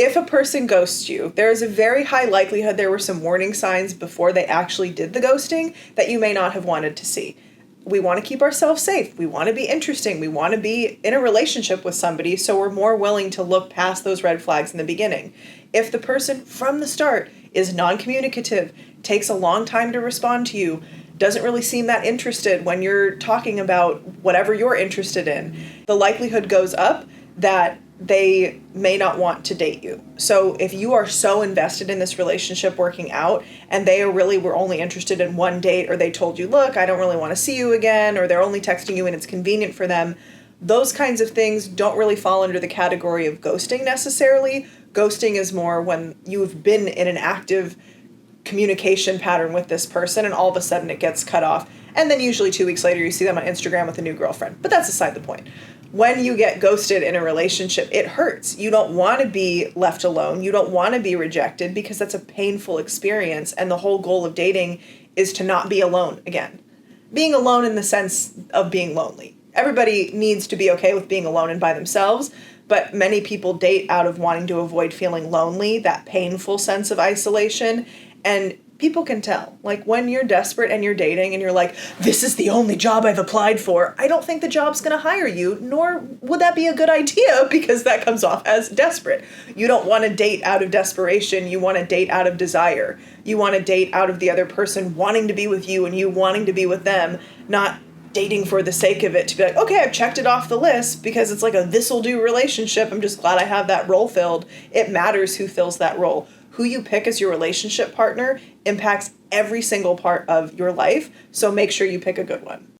If a person ghosts you, there is a very high likelihood there were some warning signs before they actually did the ghosting that you may not have wanted to see. We want to keep ourselves safe. We want to be interesting. We want to be in a relationship with somebody, so we're more willing to look past those red flags in the beginning. If the person from the start is non-communicative, takes a long time to respond to you, doesn't really seem that interested when you're talking about whatever you're interested in, the likelihood goes up that they may not want to date you. So if you are so invested in this relationship working out and they were only interested in one date, or they told you, look, I don't really want to see you again, or they're only texting you and it's convenient for them, those kinds of things don't really fall under the category of ghosting necessarily. Ghosting is more when you've been in an active communication pattern with this person and all of a sudden it gets cut off. And then usually 2 weeks later you see them on Instagram with a new girlfriend. But that's aside the point. When you get ghosted in a relationship, it hurts. You don't want to be left alone. You don't want to be rejected because that's a painful experience. And the whole goal of dating is to not be alone again. Being alone in the sense of being lonely. Everybody needs to be okay with being alone and by themselves, but many people date out of wanting to avoid feeling lonely, that painful sense of isolation. And people can tell, like when you're desperate and you're dating and you're like, this is the only job I've applied for, I don't think the job's going to hire you, nor would that be a good idea because that comes off as desperate. You don't want to date out of desperation. You want to date out of desire. You want to date out of the other person wanting to be with you and you wanting to be with them, not dating for the sake of it to be like, okay, I've checked it off the list because it's like a this'll do relationship. I'm just glad I have that role filled. It matters who fills that role. Who you pick as your relationship partner impacts every single part of your life, so make sure you pick a good one.